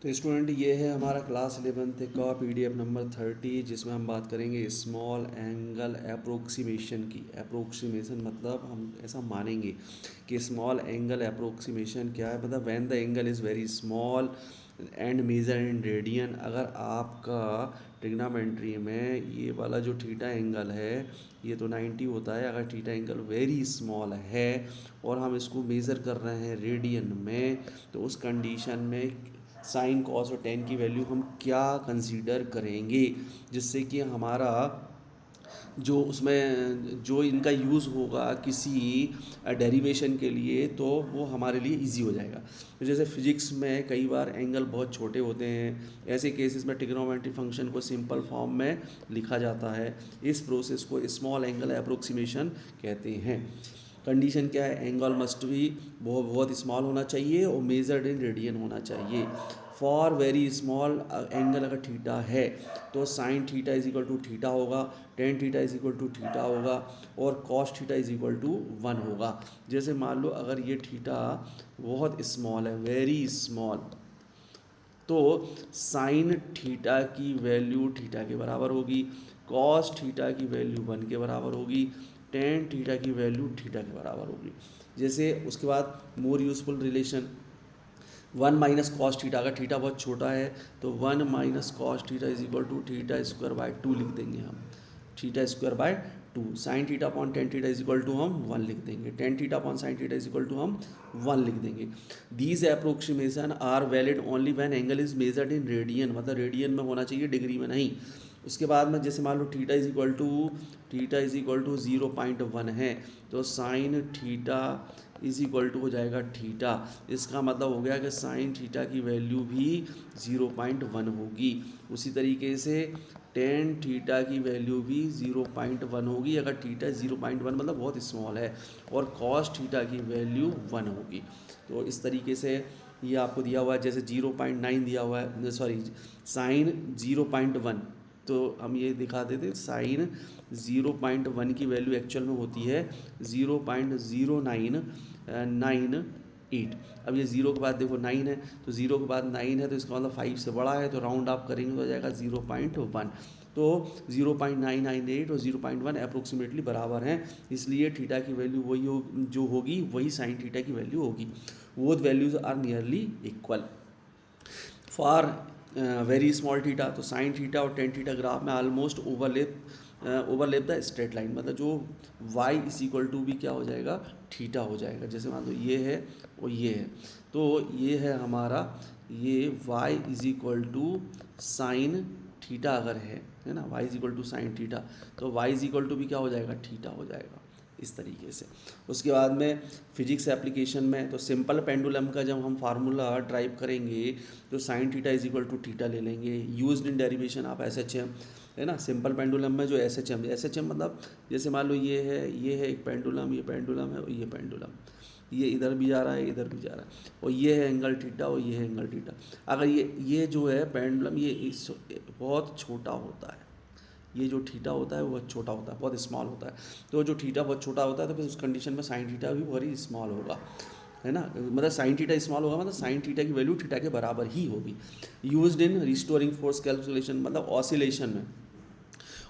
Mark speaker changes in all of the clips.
Speaker 1: तो स्टूडेंट ये है हमारा क्लास 11th का PDF नंबर 30, जिसमें हम बात करेंगे स्मॉल एंगल अप्रोक्सीमेशन की। अप्रोक्सीमेशन मतलब हम ऐसा मानेंगे कि स्मॉल एंगल अप्रोक्सीमेशन क्या है, मतलब when the angle is very small and measure in radian. अगर आपका ट्रिग्नोमेट्री में ये वाला जो थीटा एंगल है ये तो 90 होता है, अगर थीटा एंगल वेरी स्मॉल है और हम इसको मेज़र कर रहे हैं रेडियन में, तो उस कंडीशन में साइन कॉस और टेन की वैल्यू हम क्या कंसीडर करेंगे, जिससे कि हमारा जो उसमें जो इनका यूज़ होगा किसी डेरिवेशन के लिए, तो वो हमारे लिए इजी हो जाएगा। तो जैसे फिजिक्स में कई बार एंगल बहुत छोटे होते हैं, ऐसे केसेस में ट्रिग्नोमेट्री फंक्शन को सिंपल फॉर्म में लिखा जाता है। इस प्रोसेस को स्मॉल एंगल अप्रोक्सीमेशन कहते हैं। कंडीशन क्या है, एंगल मस्ट भी बहुत स्मॉल होना चाहिए और मेजर्ड इन रेडियन होना चाहिए। फॉर वेरी स्मॉल एंगल अगर थीटा है तो sine theta is equal to theta होगा, tan theta is equal to theta होगा और cos theta is equal to 1 होगा। जैसे मान लो अगर ये थीटा बहुत स्मॉल है, वेरी स्मॉल, तो साइन थीटा की वैल्यू थीटा के बराबर होगी, कॉस थीटा की वैल्यू 1 के बराबर होगी, टेन थीटा की वैल्यू थीटा के बराबर होगी। जैसे उसके बाद more useful relation, 1 - cos theta, अगर थीटा बहुत छोटा है तो 1 - cos theta is equal to theta square by 2 लिख देंगे हम, theta square by 2। Sine theta upon tan theta is equal to हम 1 लिख देंगे, tan theta upon sine theta is equal to हम 1 लिख देंगे। These approximation are valid only when angle is measured in radian, मतलब रेडियन में होना चाहिए, डिग्री में नहीं। उसके बाद में जैसे मान लो थीटा इज इक्वल टू 0.1 है, तो sine theta is equal to हो जाएगा थीटा। इसका मतलब हो गया कि साइन थीटा की वैल्यू भी 0.1 होगी। उसी तरीके से टेन थीटा की वैल्यू भी 0.1 होगी अगर थीटा 0.1 मतलब बहुत स्मॉल है, और कॉस थीटा की वैल्यू 1 होगी। तो इस तरीके से ये आपको दिया हुआ है, जैसे 0.9 दिया हुआ है, सॉरी साइन 0.1, तो हम ये दिखा देते साइन 0.1 की वैल्यू एक्चुअल में होती है 0.0998। अब ये ज़ीरो के बाद देखो 9 है, तो ज़ीरो के बाद 9 है तो इसका मतलब 5 से बड़ा है, तो राउंड आप करेंगे तो हो जाएगा 0.1। तो 0.998 और 0.1 अप्रोक्सीमेटली बराबर हैं, इसलिए थीटा की वैल्यू वही जो होगी वही साइन थीटा की वैल्यू होगी। Both values are nearly equal. For very small theta, तो साइन थीटा और टेन थीटा ग्राफ में almost overlap the straight line, मतलब जो y इज इक्वल टू भी क्या हो जाएगा, थीटा हो जाएगा। जैसे मान लो ये है और ये है, तो ये है हमारा, ये y is equal to sine theta अगर है ना, y is equal to sine theta, तो y इज इक्वल टू भी क्या हो जाएगा, थीटा हो जाएगा, इस तरीके से। उसके बाद में फिजिक्स एप्लीकेशन में तो सिंपल पेंडुलम का जब हम फार्मूला ड्राइव करेंगे तो sine theta is equal to theta ले लेंगे। यूज्ड इन डेरिवेशन आप SHM, है ना, सिंपल पेंडुलम में जो SHM मतलब जैसे मान लो ये है एक पेंडुलम, ये पेंडुलम है और ये पेंडुलम, ये इधर भी जा रहा है इधर भी जा रहा है, और ये है एंगल थीटा और ये है एंगल थीटा। अगर ये जो है पेंडुलम ये बहुत छोटा होता है, ये जो थीटा होता है वो बहुत छोटा होता है, बहुत स्मॉल होता है, तो जो थीटा बहुत छोटा होता है तो फिर उस कंडीशन में साइन थीटा भी वेरी स्मॉल होगा, है ना, मतलब साइन थीटा स्मॉल होगा, मतलब साइन थीटा की वैल्यू थीटा के बराबर ही होगी। Used in restoring force calculation, मतलब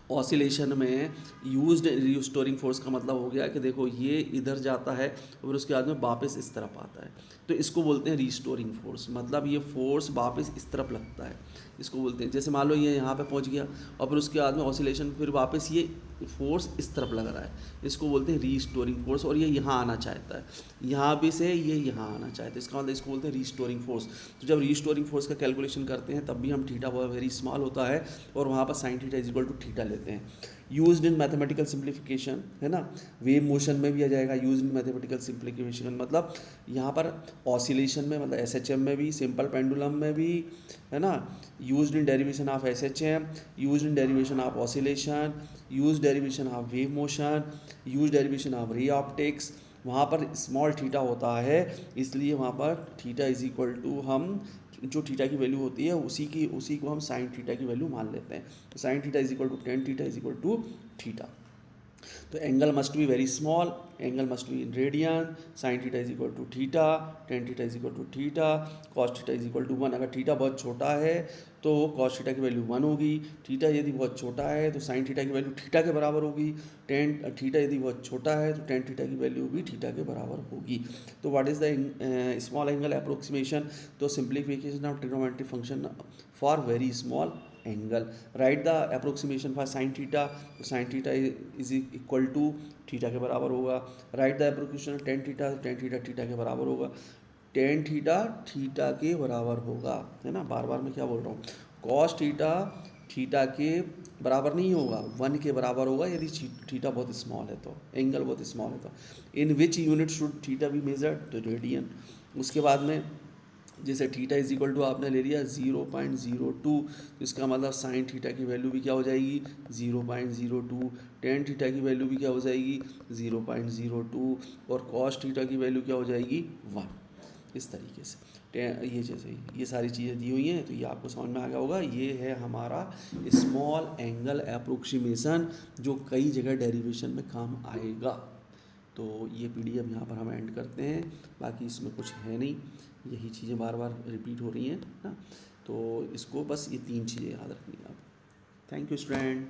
Speaker 1: ऑसिलेशन में यूज्ड रिस्टोरिंग फोर्स का मतलब हो गया कि देखो ये इधर जाता है और उसके बाद में वापस इस तरफ आता है, तो इसको बोलते हैं रिस्टोरिंग फोर्स, मतलब ये फोर्स वापस इस तरफ लगता है, इसको बोलते हैं। जैसे मान लो ये यहाँ पे पहुँच गया और फिर उसके बाद में ऑसिलेशन फिर वापस ये फोर्स इस तरफ लग रहा है, इसको बोलते हैं रिस्टोरिंग फोर्स, और ये यहाँ आना चाहता है, यहाँ भी से ये यहाँ आना चाहता है, इसका मतलब इसको बोलते हैं रिस्टोरिंग फोर्स। तो जब रिस्टोरिंग फोर्स का कैलकुलेशन करते हैं तब भी हम थीटा बहुत वेरी स्मॉल होता है और वहाँ पर sine theta is equal to theta लेते हैं। यूज्ड इन मैथमेटिकल सिंप्लीफिकेशन, है ना, वेव मोशन में भी आ जाएगा यूज्ड इन मैथमेटिकल सिंप्लीफिकेशन, मतलब यहाँ पर ऑसिलेशन में, मतलब SHM में भी, सिंपल पेंडुलम में भी, है ना, used in derivation of SHM, used in derivation of oscillation, used derivation of wave motion, used derivation of ray optics, वहाँ पर स्मॉल थीटा होता है, इसलिए वहाँ पर थीटा इज इक्वल टू हम जो थीटा की वैल्यू होती है उसी को हम साइन थीटा की वैल्यू मान लेते हैं। तो sine theta is equal to tan theta is equal to theta. तो angle must be very small, angle must be in radian, sine theta is equal to theta, tan theta is equal to theta, cos theta is equal to one. अगर theta बहुत छोटा है तो cos theta की value one होगी, theta यदि बहुत छोटा है तो साइन थीटा की वैल्यू थीटा के बराबर होगी, टेन थीटा यदि बहुत छोटा है तो टेन थीटा की वैल्यू भी थीटा के बराबर होगी। तो what is the small angle approximation? तो simplification of trigonometric function for very small angle. Write the approximation for sine theta, तो sine theta is equal to theta के बराबर होगा। Write the approximation tan theta, tan theta theta के बराबर होगा, tan theta theta के बराबर होगा, है ना। बार बार मैं क्या बोल रहा हूँ, कॉस थीटा थीटा के बराबर नहीं होगा, वन के बराबर होगा यदि थीटा बहुत स्मॉल है तो, एंगल बहुत स्मॉल है तो। In which unit should theta be measured? तो रेडियन। उसके बाद में जैसे थीटा इज इक्वल टू आपने ले लिया 0.02, तो इसका मतलब साइन थीटा की वैल्यू भी क्या हो जाएगी 0.02, टेन थीटा की वैल्यू भी क्या हो जाएगी 0.02, और कॉस थीटा की वैल्यू क्या हो जाएगी 1। इस तरीके से ये जैसे ये सारी चीज़ें दी हुई हैं, तो ये आपको समझ में आ गया होगा। ये है हमारा स्मॉल एंगल अप्रोक्सीमेशन, जो कई जगह डेरिवेशन में काम आएगा। तो ये पीडीएफ यहाँ पर हम एंड करते हैं, बाकी इसमें कुछ है नहीं, यही चीज़ें बार बार रिपीट हो रही हैं ना। तो इसको बस ये तीन चीज़ें याद रखनी है आप। Thank you student.